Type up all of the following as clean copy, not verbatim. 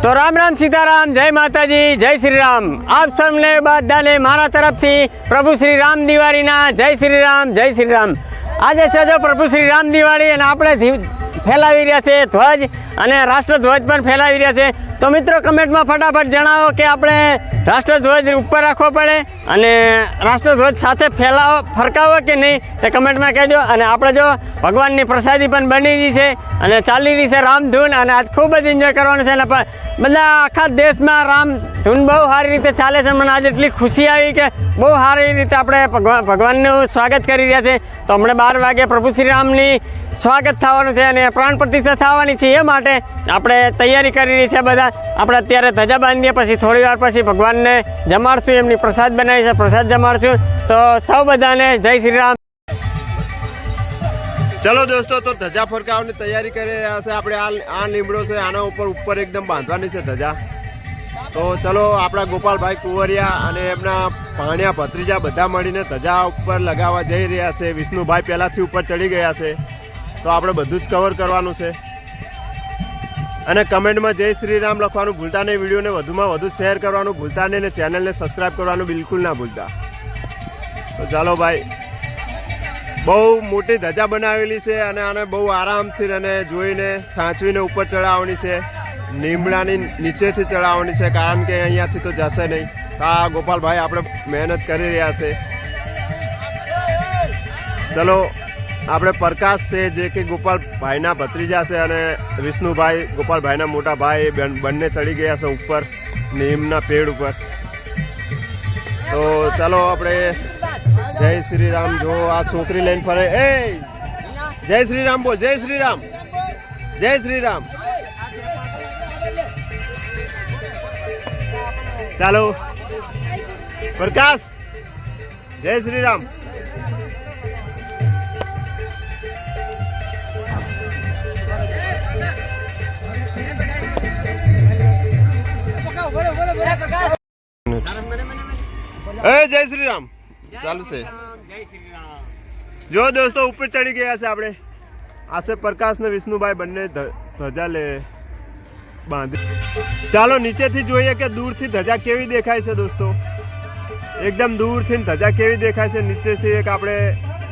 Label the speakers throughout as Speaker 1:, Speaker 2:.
Speaker 1: તો રામ રામ સીતારામ, જય માતાજી, જય શ્રી રામ. આપ સૌને બધાને મારા તરફથી પ્રભુ શ્રી રામ દિવાળીના જય શ્રી રામ, જય શ્રી રામ. આજે છે જો પ્રભુ શ્રી રામ દિવાળી અને આપણે ફેલાવી રહ્યા છે ધ્વજ અને રાષ્ટ્રધ્વજ પણ ફેલાવી રહ્યા છે. તો મિત્રો કમેન્ટમાં ફટાફટ જણાવો કે આપણે રાષ્ટ્રધ્વજ ઉપર રાખવો પડે અને રાષ્ટ્રધ્વજ સાથે ફરકાવો કે નહીં તે કમેન્ટમાં કહેજો. અને આપણે જો ભગવાનની પ્રસાદી પણ બની રહી છે અને ચાલી રહી છે રામધૂન અને આજ ખૂબ જ એન્જોય કરવાનું છે. અને બધા આખા દેશમાં રામધૂન બહુ સારી રીતે ચાલે છે. મને આજે એટલી ખુશી આવી કે બહુ સારી રીતે આપણે ભગવાનનું સ્વાગત કરી રહ્યા છે. તો હમણાં 12 વાગે પ્રભુ શ્રી રામની સ્વાગત થવાનું છે અને પ્રાણ પ્રતિષ્ઠા થવાની છે. એ માટે આપણે તૈયારી કરી રહી છે બધા. આપણે અત્યારે ધજા બાંધીએ, પછી થોડી વાર પછી ભગવાનને જમાડશું, એમની પ્રસાદ બનાવી છે, પ્રસાદ જમાડશું. તો સૌ બધાને જય શ્રી રામ.
Speaker 2: ચલો દોસ્તો, તો ધજા ફરકાવવાની તૈયારી કરી રહ્યા છે આપણે. આ લીમડો છે, આના ઉપર એકદમ બાંધવાની છે ધજા. તો ચલો, આપણા ગોપાલભાઈ કુંવરિયા અને એમના ભાણિયા ભત્રીજા બધા મળીને ધજા ઉપર લગાવવા જઈ રહ્યા છે. વિષ્ણુભાઈ પહેલાંથી ઉપર ચડી ગયા છે, તો આપણે બધું જ કવર કરવાનું છે. અને કમેન્ટમાં જય શ્રી રામ લખવાનું ભૂલતા નહીં. વિડીયોને વધુમાં વધુ શેર કરવાનું ભૂલતા નહીં અને ચેનલને સબસ્ક્રાઈબ કરવાનું બિલકુલ ના ભૂલતા. તો ચાલો ભાઈ, બહુ મોટી ધજા બનાવેલી છે અને આને બહુ આરામથી અને જોઈને સાચવીને ઉપર ચડાવવાની છે. લીમડાની નીચેથી ચડાવવાની છે, કારણ કે અહીંયાથી તો જશે નહીં. તો આ ગોપાલભાઈ આપણે મહેનત કરી રહ્યા છે. ચલો, આપણે પ્રકાશ છે જે કે ગોપાલભાઈના ભત્રીજા છે અને વિષ્ણુભાઈ ગોપાલભાઈના મોટા ભાઈ બંને ચડી ગયા છે ઉપર નીમના પેડ ઉપર. તો ચાલો, આપણે જય શ્રી રામ. જો આ છોકરી લઈને ફરે, એ જય શ્રી રામ બોલ, જય શ્રી રામ, જય શ્રી રામ. ચાલો પ્રકાશ, જય શ્રી રામ. જય શ્રી રામ ચાલુ છે. જો દોસ્તો, ઉપર ચડી ગયા છે આપણે. આશે પ્રકાશ ને વિષ્ણુભાઈ બંને ધજા લે બાંધી. ચાલો નીચેથી જોઈએ કે દૂરથી ધજા કેવી દેખાય છે દોસ્તો. એકદમ દૂરથી ધજા કેવી દેખાય છે નીચેથી એક આપણે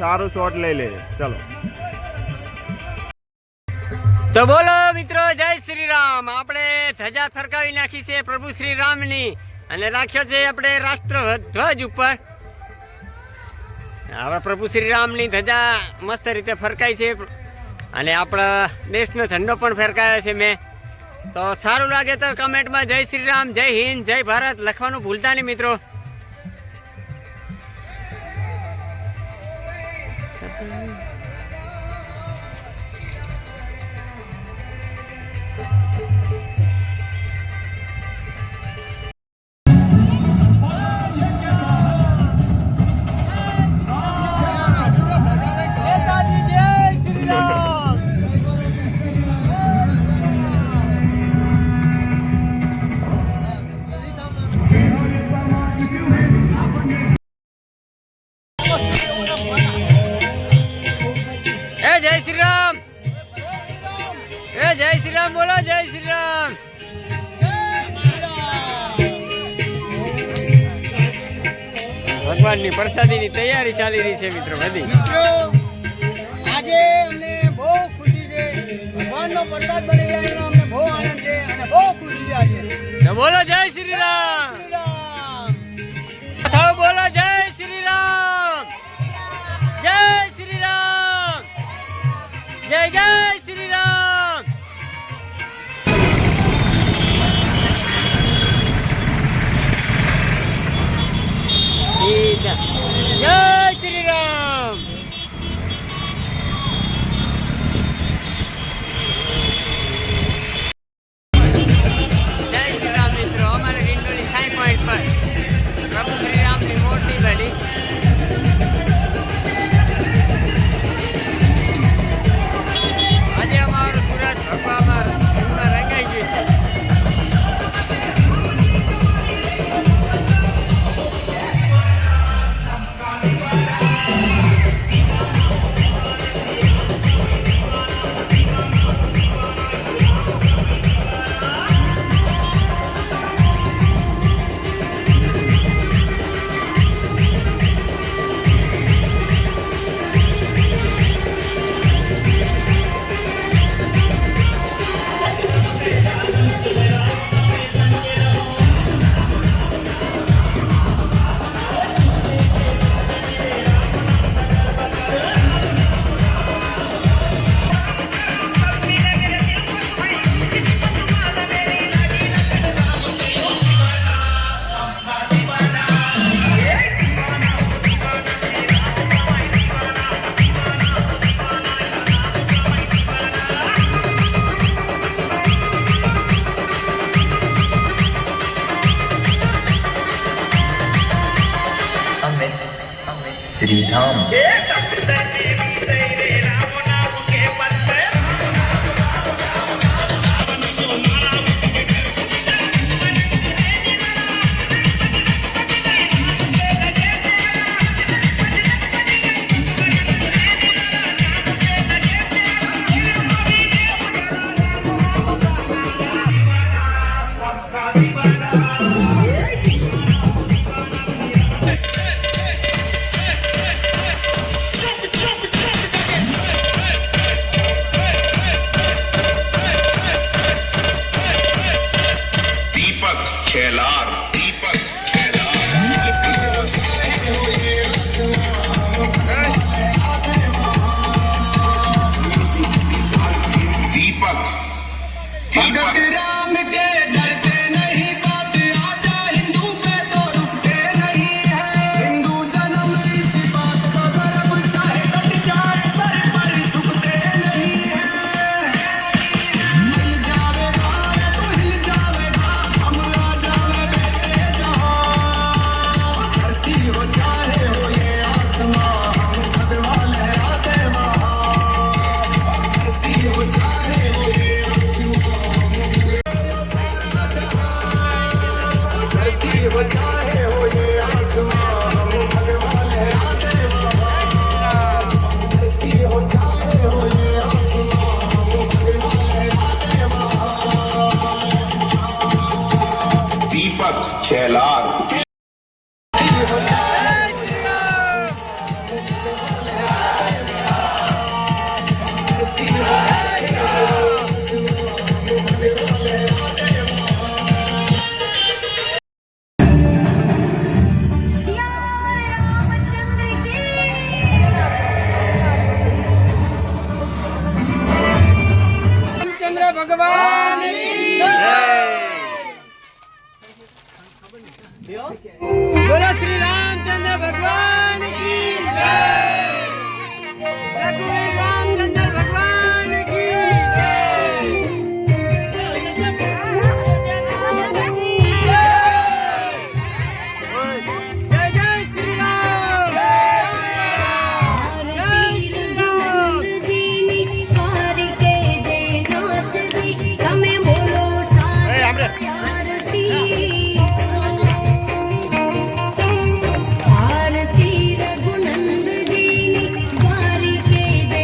Speaker 2: સારો શોટ લઈ લઈએ. ચાલો
Speaker 1: તો બોલો મિત્રો, જય શ્રી રામ. આપણે ધજા ફરકાવી નાખી છે પ્રભુ શ્રી રામની અને રાખ્યો છે આપણે રાષ્ટ્રધ્વજ ઉપર. હવે પ્રભુ શ્રી રામની ધજા મસ્ત રીતે ફરકાઈ છે અને આપણા દેશનો ઝંડો પણ ફરકાયો છે મેં. તો સારું લાગે તો કમેન્ટમાં જય શ્રી રામ, જય હિન્દ, જય ભારત લખવાનું ભૂલતા નહીં મિત્રો. જય શ્રી રામ, જય શ્રી રામ બોલો, જય શ્રી રામ. ભગવાનની પ્રસાદીની તૈયારી ચાલી રહી છે મિત્રો બધી.
Speaker 3: આજે અમને બહુ ખુશી છે. ભગવાનનો પ્રસાદ બની ગયા એનો અમને બહુ આનંદ છે અને બહુ ખુશી છે આજે.
Speaker 1: તો બોલો જય શ્રી રામ. સૌ બોલો જય શ્રી રામ, જય શ્રી રામ, જય જય શ્રી રામ. જય શ્રી રામ. જય શ્રી રામ મિત્રો. અમારે ડિંડોલી 6 પોઈન્ટ પર પ્રભુ શ્રી રામની મોટી ગાડી. આજે અમારું
Speaker 4: सिद्धि धाम।
Speaker 5: दीपक खेलार, दीपक दीपक दीपक
Speaker 3: राम के डरते नहीं, बात आजा हिंदू पे तो रुकते नहीं है। हिंदू जन्म इस बात का गर्व, चाहे कट जाए सर पर झुकते नहीं है। हिल जावेगा तू हिल जावेगा, हम आ जावे बेटे जहां। धरती हो चाहे हो ये आसमां, हम भगवा लहराते वहां। धरती हो चाहे हो ये
Speaker 5: दीपक खेलार।
Speaker 6: श्याम रामचंद्र की
Speaker 3: रामचंद्र भगवान की बोलो श्री रामचंद्र भगवान की जय। रघुवीर रामचंद्र भगवान की जय। जय श्री राम। जय श्री राम।
Speaker 6: जी कार के जयनाथ जी, તમે બોલો આરતી। આરતી રઘુનંદજીની, કાર કે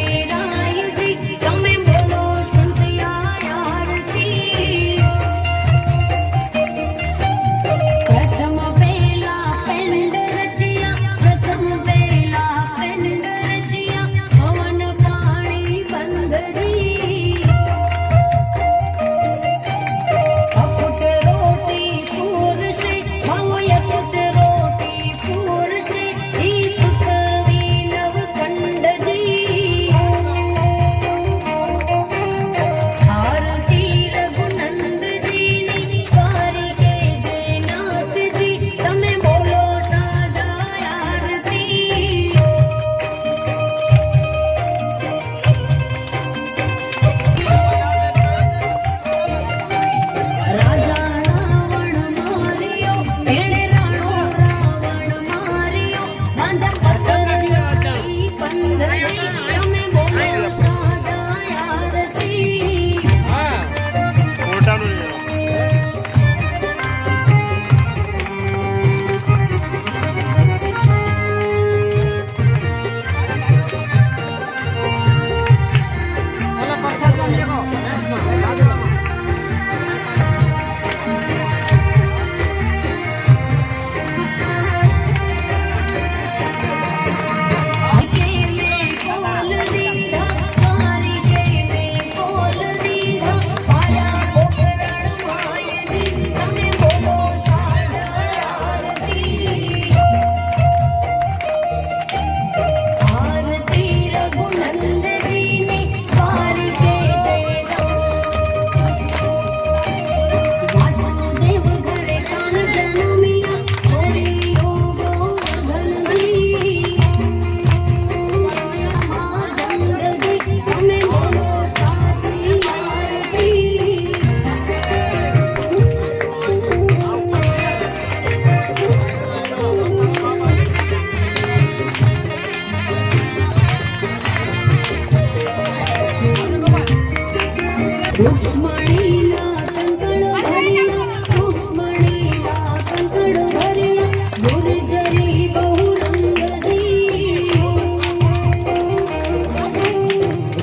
Speaker 6: રૂક્ષ્મણીના કંકણ ભર્યા રૂક્ષ્મણીના કંકણ ભર્યા ગુર્જરી બહુરંગજી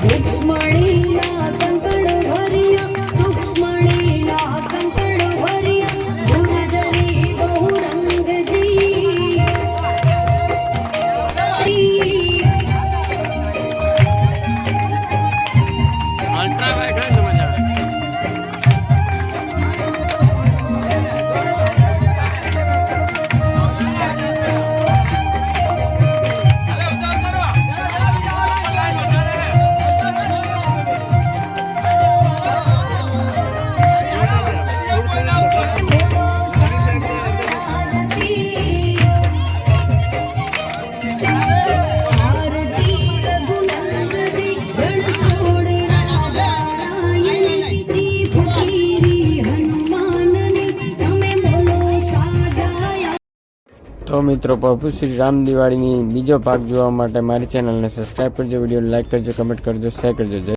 Speaker 6: રૂક્ષ્મણીના કંકણ ભર્યા રૂક્ષ્મણીના કંકણ ભર્યા ગુર્જરી બહુરંગજી
Speaker 1: તો મિત્રો પ્રભુ શ્રી રામ દિવાળીની બીજો ભાગ જોવા માટે મારી ચેનલને સબસ્ક્રાઈબ કરજો, વિડીયો લાઈક કરજો, કમેન્ટ કરજો, શેર કરજો.